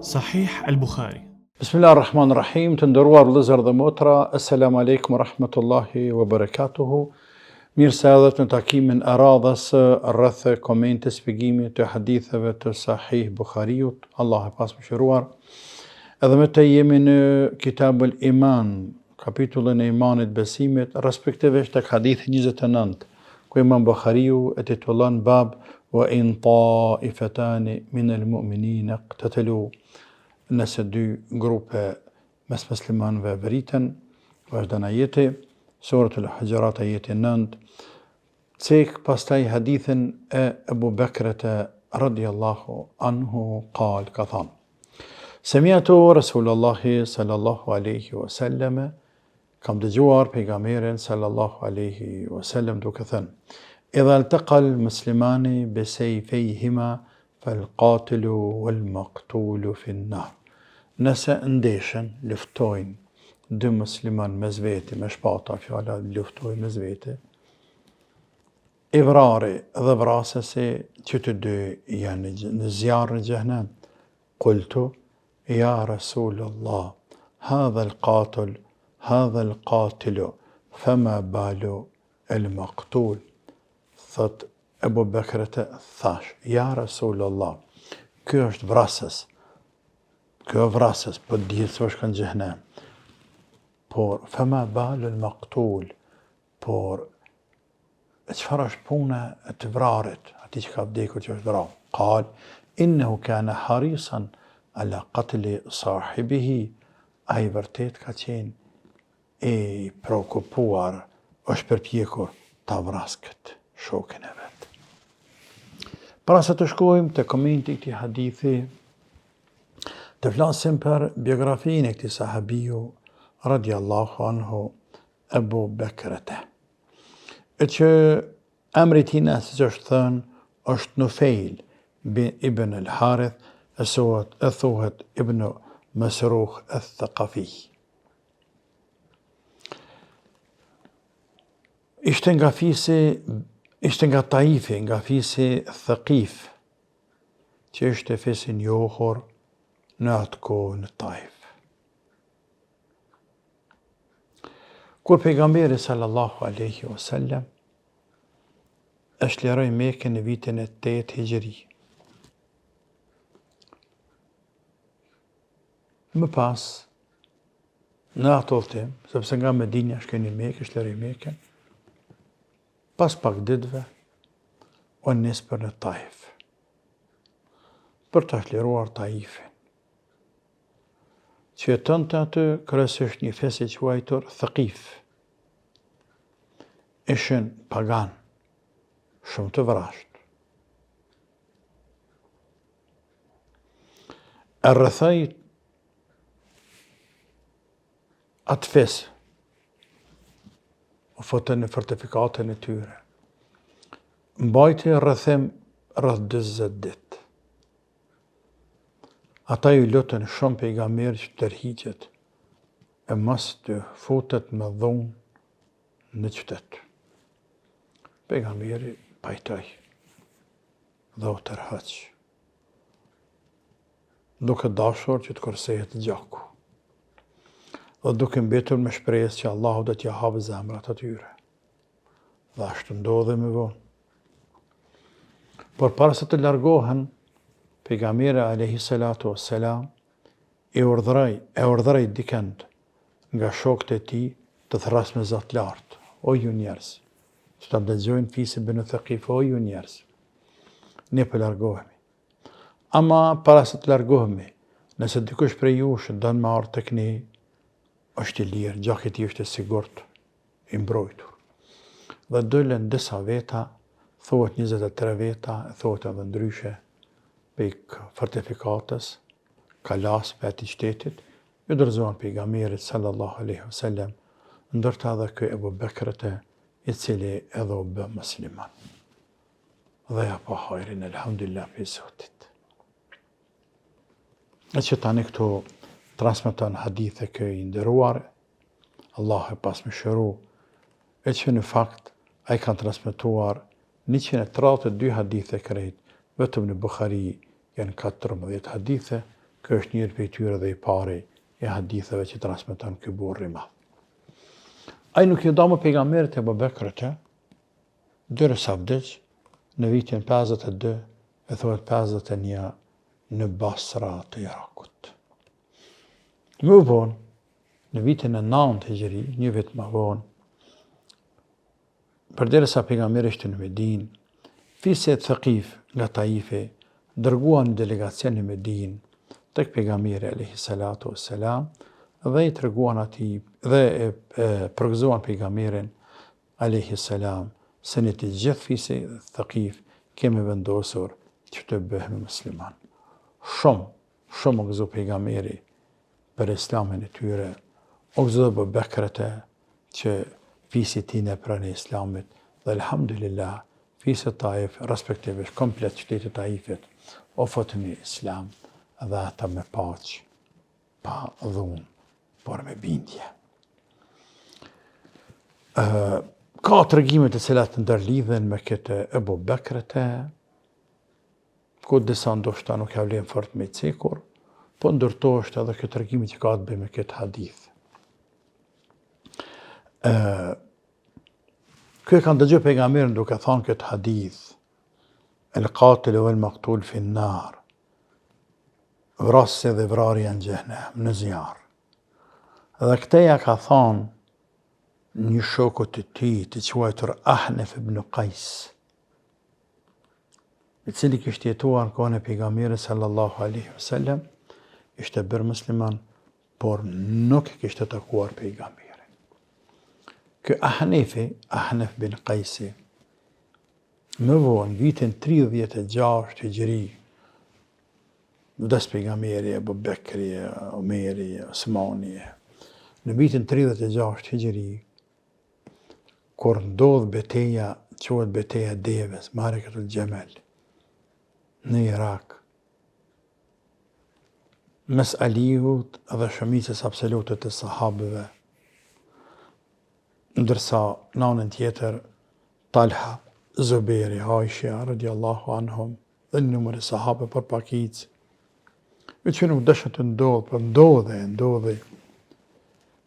Sahih al-Bukhari. Bismillahirrahmanirrahim, të nderuar vëllezër dhe motra, assalamu alaikum wa rahmatullahi wa barakatuhu. Mirë se erdhët në takimin e radhës rreth komentit shpjegimit të haditheve të Sahih Bukhariut. Allah e pasmëshiruar. Edhe me të jemi në Kitabul Iman, kapitullin e imanit besimit, respektivisht tek hadithi 29, ku Imam Bukhariu e titullon bab wa in ta'ifatani min al-mu'minina iqtatalu. Nëse dy grupe mes muslimanëve vëriten, vazhdon ajeti, suratul Hujurat ajeti 9, cek pastaj hadithin e Abu Bekrit radhiyallahu anhu qal, ka thënë: Sami'tu Rasulullahi sallallahu alaihi wasallam, kam dëgjuar pejgamberin sallallahu alaihi wasallam duke thënë: Idha iltaqa al-muslimani bi sayfayhima fal-qatilu wal-maqtulu fi an-nar. Nëse ndeshen, luftojnë dy musliman mes veti, me shpata, fjala luftojnë mes veti, i vrari dhe vrasësi, që të dy janë në zjarë në gjehnem. Qultu, ja Rasulullah, hadha al-qatilu, fama balu el-maqtul. Thot Ebu Bekret thash, ja Rasulullah, kjo është vrasës, kjo vrasës, po dihet se është në gjehnem. Por, fema balu el-maqtul, por, çfarë është puna e të vrarit, ati që ka vdekur që është vrarë? Qal, innehu kana harisan ala qatli sahibihi, a i vërtet ka qenë i preokupuar, është përpjekur ta vras këtë shokin e vetë. Para se të shkojmë të komenti këtij hadithi, të flasim për biografinë e këtij sahabiju radhiyallahu anhu Abu Bekrete. E që emri i tij, siç është thënë, është Nufail ibn al-Harith, e thuhet ibn Masruh al-Thaqafi. Ishte nga Taifi, nga fisi Thaqif, që ishte fisi i njohur në atë kohë në Taif. Kur pejgamberi sallallahu alaihi wasallam e shleroi Mekën në vitin e 8 Hijri. Më pas, në atë udhtim, sepse nga Medinja shkoi në Mekë, shleroi Mekën, pas pak ditëve, o nis për në Taif, për të shleruar Taifin, që jetonte aty kryesisht një fes i quajtur Thaqif. Ishin pagan, shumë të vrasht. E rrethoi atë fes, u fotën në fortifikatën e tyre. Mbajti rrethim rreth 40 ditë. Ata ju lutën shumë pejgamberit që tërhiqet e mos të futet me dhunë në qytet. Pejgamberi pajtoi dhe u tërheq, duke dashur që të kursehet gjaku, dhe duke mbetur me shpresë që Allahu do t'ia hapë zemrat atyre. Dhe ashtu ndodhi më vonë. Por para se të largohen, pejgamberi alayhi salatu wassalam e urdhëroi dikënd nga shokët e tij të thras me zot lart: O ju njerëz, që ta dëgjojnë fisin ibn Thaqif, o ju njerëz, ne po largohemi. Ama para se të largohemi, nëse dikush prej jush don me ardh tek ne, është i lirë, gjaku i tij është i sigurt, i mbrojtur. Dhe dolën disa veta, thuhet 23 veta, thuhet edhe ndryshe, pik fortifikatës, kalasëve aty qytetit, ju dorëzohen pejgamberit sallallahu alaihi wasallam, ndërta edhe ky Ebu Bekrete, i cili edhe u bë musliman. Dhe ja pa hajrin, elhamdulillah për Zotit. E që tani këtu transmeton hadithe kë i nderuar, Allah e pasmëshiru, e që në fakt ai kanë transmetuar 132 hadithe krejt, vetëm në Bukhari janë 14 hadithe, Ky është njëri prej tyre dhe i pari i haditheve që transmeton ky burr i madh. Ai nuk i dha më pejgamberit e Abu Bekrit, derisa vdiq në vitin 52, e thuhet 51, në Basra të Irakut. Më vonë, në vitin e 9 Hijri, një vit më vonë, përderisa pejgamberi ishte në Medinë, fisë Thaqif nga Taifi dërguan një delegacion në Medinë tek pejgamberi alayhi salatu wassalam dhe i treguan atij dhe përgëzuan pejgamberin alayhi salam se në të gjithë fisë Thaqif kemi vendosur që të bëhemi musliman. Shumë o gëzu pejgamberi për islamin e tyre, o gëzu Abu Bekrit që fisi tine pranë islamit dhe alhamdulillah fisi Taif, respektivisht komplet qytetit Taifit, o fotën në islam dhe ata me paqë, pa dhunë, por me bindje. Ka tregimet e cilat ndërlidhen me këtë Abu Bekrit, ku disa ndoshta nuk ja vlen fort me cekur, po ndërtohet edhe këtë tregimi që ka të bëjë me këtë hadith. Ky kanë dëgjuar pejgamberin duke thënë këtë hadith, el qatil wal maqtul fi an-nar, vrasësi dhe vrarja në xhenem, në zjarr. Dhe këtë ja ka thënë një shokut të tij të quajtur Ahnaf ibn Qais, i cili kishte jetuar në kohën e pejgamberit sallallahu alaihi wasallam, ishte bërë musliman, por nuk kishte takuar pejgamberin. Ky Ahnaf bin Qaisi, më vonë vitin 36 Hijri, vdes pejgamberi, Abu Bekri, Omeri, Osmani. Në vitin 36 Hijri, kur ndodh betejë, quhet betejë Devës, Marakatul Jamal, në Irak, mes Aliut dhe shumicës absolute të sahabëve, ndërsa nënën tjetër Talha, Zuberi, Aisha radiallahu anhum dhe një numër e sahabëve për pakicë, që nuk dëshën të ndodhë, për ndodhe.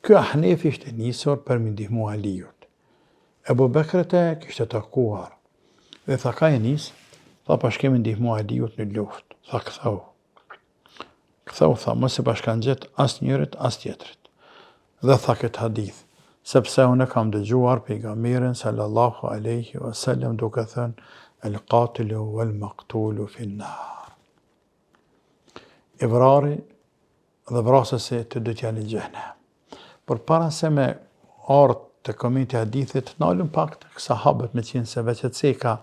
Ky Ahnaf ishte nisur për me ndihmu Aliut. Abu Bekrit kishte takuar dhe tha ka e nis, tha pa shkemi ndihmu Aliut në luftë. Tha këthau, tha mos e bashkan gjet as njërit as tjetrit. Dhe tha këtë hadith, sepse unë kam dëgjuar pejgamberin sallallahu alaihi wasallam duke thënë el qatilu wal maqtulu fi an-nar. I vrari dhe vrasësi të dy janë në xhenem. Por para se me ardh të komenti hadithit, nalëm pak të sahabët me qenë se veç e ceka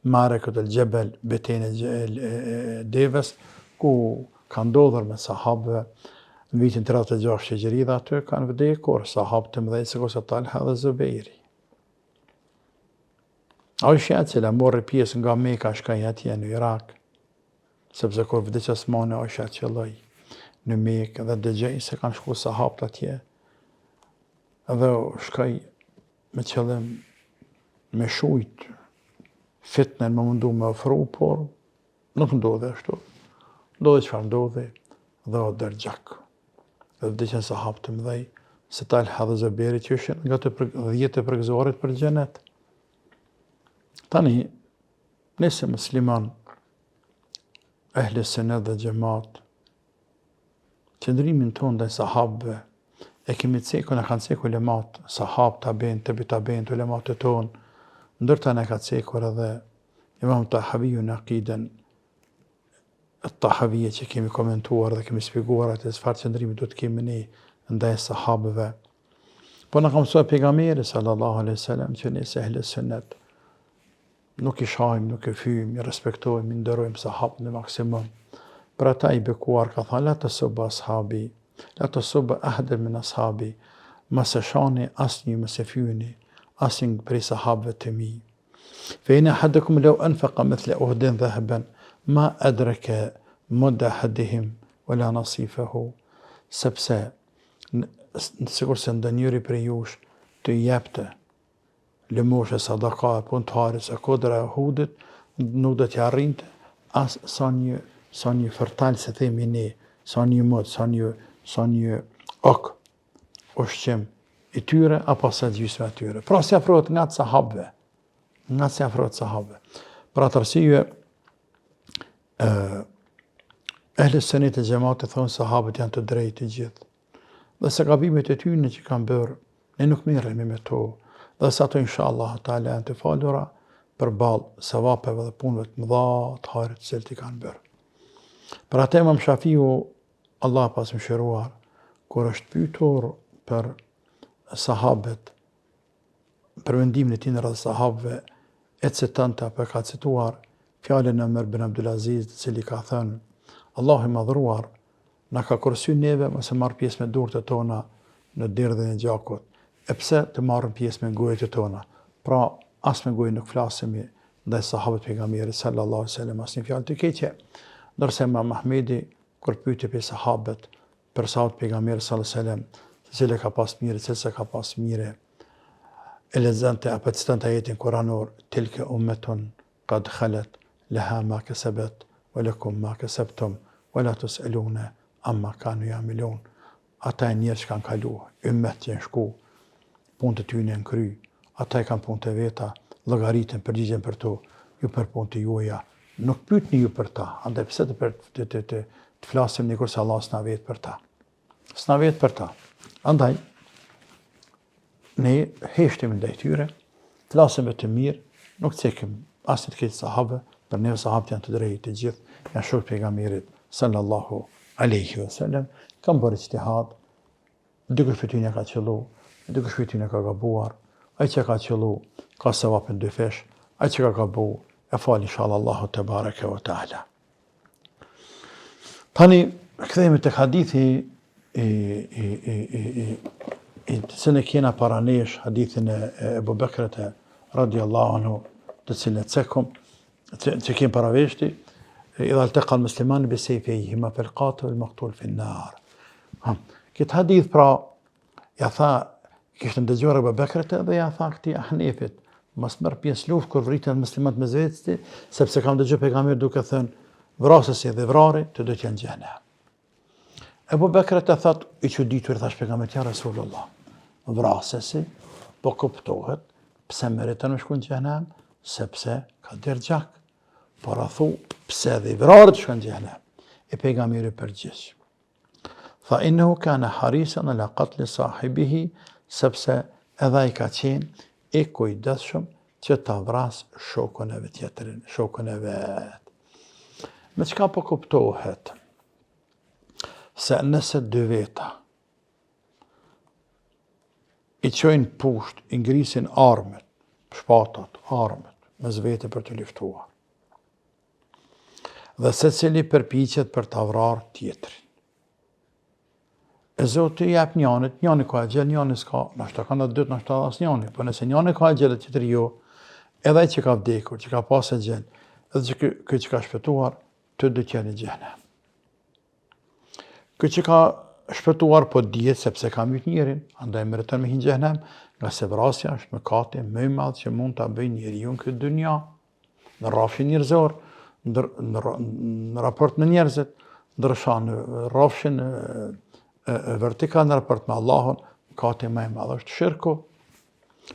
Marakatul Jabal, betejën e Devës, ku ka ndodhur me sahabëve në vitin 36 Hijri dhe aty kanë vdekur sahabë të mëdhenj sikur se Talha dhe Zubejri. Aisha e cila morri pjesë nga Mekka shkoi atje në Irak, sepse kur vdiq Osmani, Aisha qelloi në Mekë dhe dëgjoi se kanë shkuar sahabët atje. Dhe shkoi me qëllim me shujt fitnen më mundu me ofru, por nuk ndodhe ashtu. Ndodhe çfarë ndodhe dhe o dërgjak. Dhe vdiqën sahabë të mëdhej, se Talha dhe Zuberi që ishin nga të 10 të përgëzuarit për xhenet. Tani, nëse musliman, ehli sunet dhe xhamat, qëndrimin tonë ndaj sahabëve, e kemi ceku, në kanë ceku ulemat, sahabë, taben, tebi taben, ulemat të tonë, ndërta në ka cekur edhe Imam Tahaviju në akiden, Tahavije që kemi komentuar dhe kemi shpjeguar atë çfarë qëndrimi do të kemi ne ndaj sahabëve. Po na ka mësuar pejgamberi sallallahu alaihi wasallam që ne ehli sunet nuk i shajmë, nuk i fyjmë, i respektojmë, i nderojmë sahabët në maksimum. Për ata i bekuar ka thënë la tasubbu ashabi, la tasubbu ahadan min ashabi, mos e shani asnjë, mos e fyjni asnjë prej sahabëve të mi. Fa in ahadukum law anfaqa mithla Uhudin dhahaban ma adraka mudda ahadihim wala nasifahu, sepse sikur se ndonjëri prej jush të jepte lëmoshe sadaka e punëtarit e kodra e Uhudit, nuk do t'ja arrinte as sa një fërtal, se themi ne, sa një mod, sa një ok ushqim i tyre, apo sa gjysme e tyre. Pra si afrohet nga të sahabëve. Për atë arsye, Ehl-i Sunnit e Xhamatit thonë sahabët janë të drejtë të gjithë. Dhe se gabimet e tyre që kanë bërë, ne nuk merremi me to. Dhe se ato inshallah taala janë të falura përballë sevapeve dhe punëve të mëdha të hajrit që i kanë bërë. Për atë Imam Shafiu, Allah pas mëshiruar, kur është pyetur për sahabët, për mendimin e tij në rreth sahabëve, e citonte apo ka cituar fjalën e Omer bin Abdulaziz, i cili ka thënë: Allahu i madhruar na ka kursy neve mos e marr pjesë me durët e tona në derdhjen e gjakut. E pse të marrëm pjesë me gojët e tona? Pra, as me gojë nuk flasemi ndaj sahabët pejgamberit sallallahu alaihi wasallam, as një fjalë të keqe. Ndërsa Imam Ahmedi, kur pyeti për sahabët, për sahabët pejgamberit sallallahu alaihi wasallam, se cili ka pas mirë, se ka pas mirë, e lexonte apo citonte ajetin kuranor: Tilka ummetun qad khalat laha ma kasabat wa lakum ma kasabtum wa la tusaluna amma kanu ya'malun. Ata e njerëz që kanë kaluar, ummet që janë shku, punët e tyre janë kry, ata e kanë punët e veta, llogaritën, përgjigjen për to, ju për punët e juaja. Nuk pyetni ju për ta, andaj pse të flasim ne kurse Allah s'na vet për ta. S'na vet për ta. Andaj ne heshtemi ndaj tyre, flasim me të mirë, nuk cekim as të keq sahabë, për ne sahabët janë të drejtë të gjithë, janë shok pejgamberit sallallahu alaihi wasallam, kanë bërë ijtihad, dikush prej tyre ka qellu, dikush prej tyre ka gabuar, ai që ka qellu ka sevapin dy fesh, ai që ka gabuar e fal inshallah Allahu te bareke ve taala. Tani kthehemi tek hadithi se ne kena para nesh, hadithin e Ebu Bekrit radiallahu anhu, të cilën që kem para veshti, idha altaqa al-muslimani bi sayfayhima fil qatil wal maqtul fi an-nar. Këtë hadith pra ja tha, kishte dëgjuar Ebu Bekrit dhe ja tha këtij Ahnefit, mos merr pjesë luftë kur vriten muslimanët me zveti, sepse kam dëgjuar pejgamberin duke thënë vrasësi dhe vrari të do të jenë në xhenem. Ebu Bekrit e thot i çuditur, thash pejgamberit ja Rasulullah, vrasësi po kuptohet pse meriton me shku në xhenem, sepse ka der gjak. Por a thu pse dhe i vrarët shkon në xhenem. E pejgamberi përgjigj: Fa innahu kana harisan ala qatli sahibihi, sepse edhe ai ka qenë i kujdesshëm që ta vras shokun e tjetrin, shokun e vet. Me çka po kuptohet se nëse dy veta i çojnë poshtë, i ngrisin armët, shpatat, armët, me zvete për të luftuar, dhe secili përpiqet për ta vrarë tjetrin. E Zoti jep njënit, njëni ka e gjell, njëni s'ka, nashta kanë të dytë, nashta as njëni, po nëse njëni ka e gjell e tjetri jo, edhe ai që ka vdekur, që ka pas e gjell, edhe ky që ka shpëtuar, të dy tjenë në xhenem. Ky që ka shpëtuar po dihet sepse ka myt njërin, andaj meriton me hyrë në xhenem, nga se vrasja është mëkati më i madh që mund ta bëjë njeriu në këtë dynja, në rrafshin njerëzor, në raport me njerëzit, ndrysha në rrafshin vertikal në raport me Allahun, mëkati më i madh është shirku.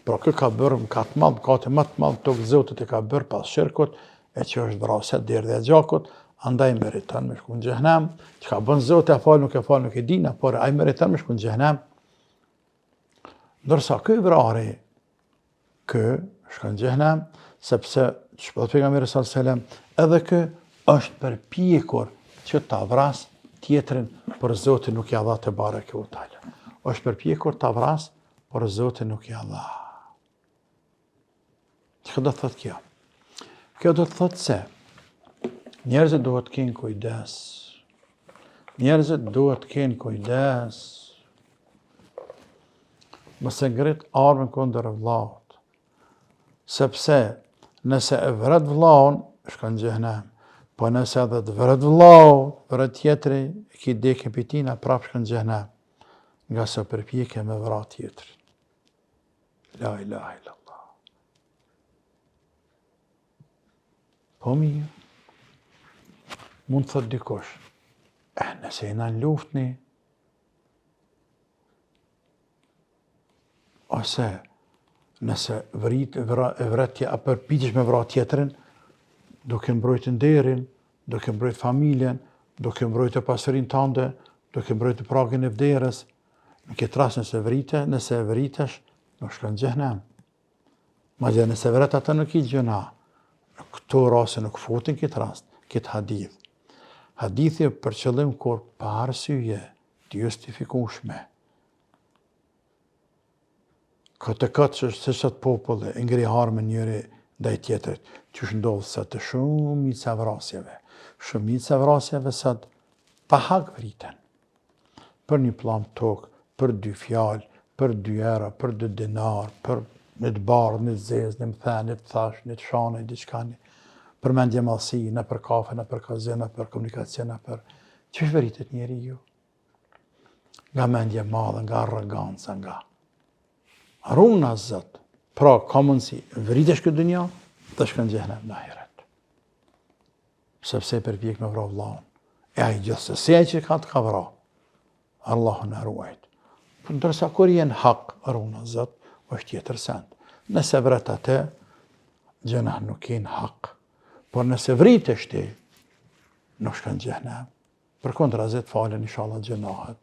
Pra kë ka bërë mëkat madh, mëkati më të madh tokë Zotit e ka bërë pas shirkut, e që është vrasja derdhja e gjakut, andaj meriton me shku në xhenem. Çka bën Zoti a fal nuk e dina, por ai meriton me shku në xhenem. Ndërsa ky vrari, shkon në xhenem, sepse shpëtot pejgamberi sallallahu alajhi wasallam, edhe ky është përpjekur që ta vras tjetrin, por Zoti nuk ja dha te bareke u taala. Është përpjekur ta vras, por Zoti nuk ja dha. Çka do të thotë kjo? Kjo do të thotë se njerëzit duhet të kenë kujdes. Njerëzit duhet të kenë kujdes. Mos e ngrit armën kundër vllaut. Sepse nëse e vret vllaun, shkon në xhenem. Po nëse edhe të vret vllau, vret tjetri, ki dekën për tina, prap shkon në xhenem. Nga se përpjekje me vrat tjetri. La ilaha illallah. Po mirë. Mund të thot dikush, Nëse jena në luftni, ose nëse vretja a përpitesh me vra tjetrin, duke mbrojtë nderin, duke mbrojtë familjen, duke mbrojtë pasurinë tënde, duke mbrojtë pragin e vderës. Në këtë rast nëse vritesh, nuk shkon në xhenem. Madje nëse vret atë nuk i gjëna. Në këto raste nuk futin këtë rast, këtë hadith. Hadithi për qëllim kur pa arsye të justifikueshme. Këtë se çat popull e ngri harmën njëri ndaj tjetrit, që ndodh sa të shumica vrasjeve. Shumica vrasjeve sot pa hak vriten. Për një pllumb tokë, për 2 fjalë, për 2 euro, për 2 dinar, për në të bardhë, në të zezë, në më thënë, në të thash, në të shane, diçka një, për mendje mallësi, në për kafe, në për kazin, në për komunikacion, në për... Çish veritet njeri ju? Nga mendje madhe, nga arroganca, nga... Runa zot, pra ka mundësi, vritesh këtë dunja, dhe shkon në xhenem në ahiret. Sepse përpjek me vra vllahun. E ai gjithsesi ai që ka të ka vra. Allahu na ruajt. Ndërsa kur jenë hak, runa zot, është tjetër send. Nëse vret atë, gjëna nuk jenë hak. Por nëse vritesh ti, nuk shkon në xhenem. Për kontra zot falen inshallah gjënahet.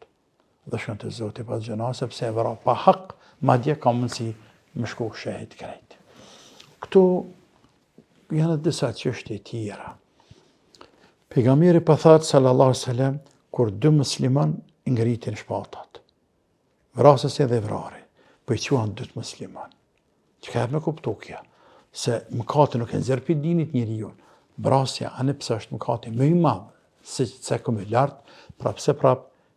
Dhe shkon te Zoti pas gjëna, sepse vra pa hak, madje ka mundësi me shku shahid krejt. Këtu janë disa çështje tjera. Pejgamberi pa thatë sallallahu alaihi wasallam kur 2 musliman ngritin shpatat. Vrasësi dhe vrari, po i quan 2 musliman. Çka me kuptu kja? Se mëkati nuk e nxjerr pi dinit njeriu. Vrasja anë pse është mëkati më i madh se kom i lart, prapse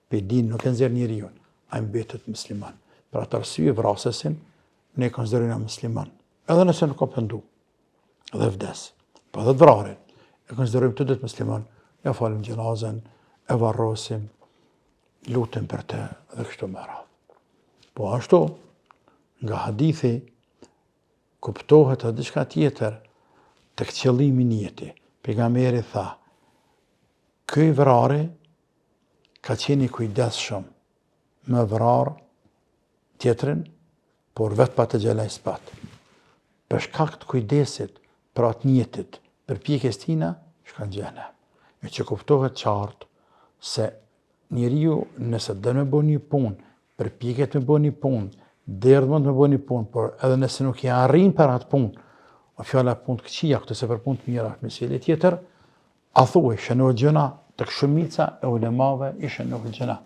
pe din nuk e nxjerr njeriu. Ai mbetet musliman. Për atë arsye vrasësin ne konsiderojmë musliman. Edhe nëse nuk ka pendu, edhe vdes. Po edhe të vrarin, e konsiderojmë të 2 musliman, ja falim gjenazën, e varrosim, lutem për te dhe kështu me radhë. Po ashtu, nga hadithi, kuptohet edhe diçka tjetër tek qëllimi i njeti. Pejgamberi tha, ky vrari ka qenë i kujdesshëm me vrar tjetrin, por vetë pa të gjelaj spat. Për shkak të kujdesit për atë njetit, për pjekjes tina, shkon në xhenem. E që kuptohet qartë se njeriu nëse dën me bën një punë, për pjeket me bën një punë, derdhmon me bën një punë, por edhe nëse nuk i arrin për atë punë, o fjala punë të këqija, këtë se për punë të mira, mesele tjetër, a thuaj shënohet gjëna, tek shumica e ulemave i shënohet gjëna.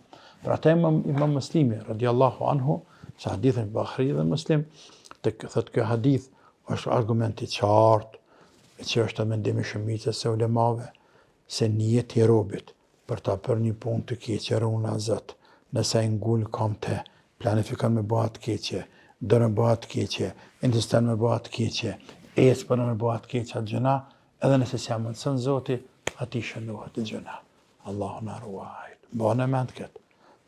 Për ata Imam Muslimi radiallahu anhu, se hadithin Buhari dhe Muslim, thot kjo hadith është argument i qartë, e që është mendimi shumicës e ulemave, se niyeti i robit për ta për një punë të keqe runa Zot, nëse ai ngul kam te, planifikon me bëhat keqe, dërë me bëhat keqe, insiston me bëhat keqe, ecë për me bëhat keqe atë gjëna, edhe nëse s'ja mundson Zoti, ati shënohet të gjëna. Allahu na ruaj. Bëne mend këtë.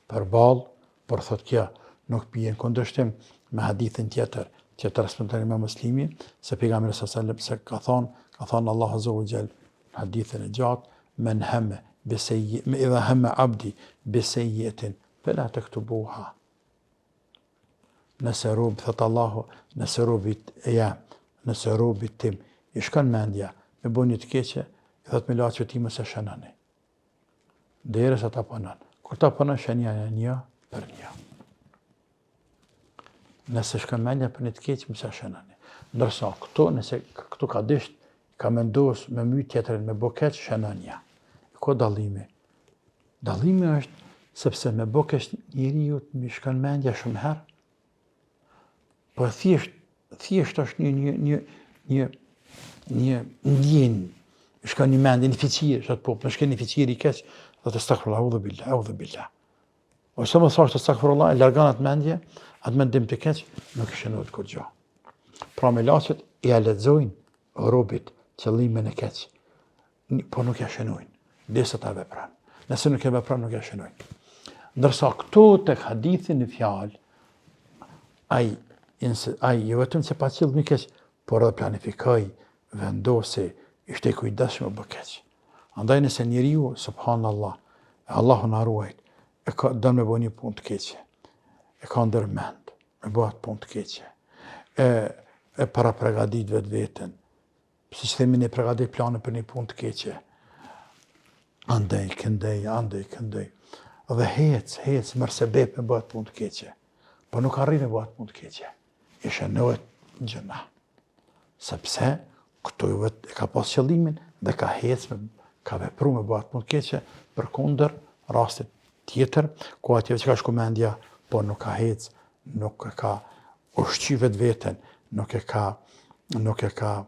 Përballë, por thot kjo, nuk pijen kundërshtim me hadithin tjetër, që transmeton Imam Muslimi, se pejgamberi sallallahu alaihi wasallam ka thënë Allahu azza wa jall në hadithin e gjatë, men hamma bi sayyi'atin, idha hamma 'abdi bi sayyi'atin fala taktubuha. Nëse rob, thot Allahu, nëse robit tim i shkon mendja me bën një të keqe, i thot me laçë ti mos e shënoni. Derisa ta punon. Kur ta punon shënia një për një. Nëse shkon mendja për një të keq, mos e shënoni. Ndërsa nëse këtu ka disht, ka mendos me myt tjetrin me bokeç shënonia. Ku dallimi? Dallimi është sepse me bokeç njeriu më shkon mendja shumë herë. Po thjesht është një ndjenjë, shkon një mendje, një fiqir, çat po, shkon një fiqir i keq, do të astaghfirullah, audhu billah. Ose më thash të astaghfirullah, e largon atë mendje, atë mendim të keq, nuk e shënohet kur gjë. Pra me laçet i lexojnë robit qëllimin e keq, po nuk ja shënojnë, derisa ta vepron. Nëse nuk e vepron, nuk ja shënojnë. Ndërsa këtu tek hadithi në fjalë, ai jo vetëm se pa qëllim i keq, por edhe planifikoi, vendosi, ishte i kujdesshëm me keq. Andaj nëse njeriu, subhanallah, Allahu na ruajt, dënë me bo një punë të keqe, e ka ndërmend, me bëhat punë të keqe, e para pregadit vetë vetën, si që themi ne pregadit plane për një punë të keqe, andej, këndej, dhe hec, mërsebep me bëhat punë të keqe, po nuk arri me bëhat punë të keqe, i shënohet gjëna, sepse këto ju vetë e ka pas qëllimin dhe ka hec, ka vepru me bëhat punë të keqe, për kundër rastit tjetër, ku atjeve që ka shku mendja, po nuk ka hec, nuk e ka ushqy vetë vetën, nuk e ka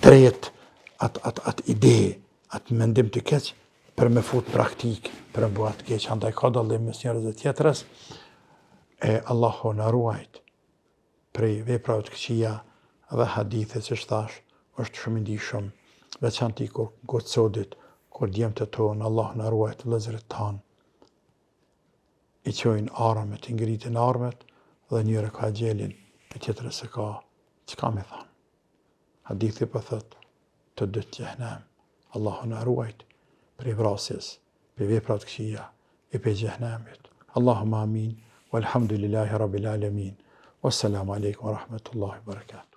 tret atë ide, atë mendim të keq, për me fut praktik, për me bëhat të keq, andaj ka dallim mes njerëzve tjetrës, e Allahu na ruajt prej veprave të këqija dhe hadithet që thash, është shumë i ndihshëm, veçanti kur gocodit, kur djemtë tonë, Allah na ruajt vëllezërit tanë, i qojnë armet, i ngritin armet, dhe njëre ka gjelin, e tjetër se ka, çka me thanë. Hadithi për thëtë, të dytë gjehnem, Allahu na ruajt prej vrasjes, prej veprave të këqija, e prej gjehnemit. Allahumma amin, walhamdulillahi rabbil alamin, wassalamu alaikum wa rahmatullahi wa barakatuh.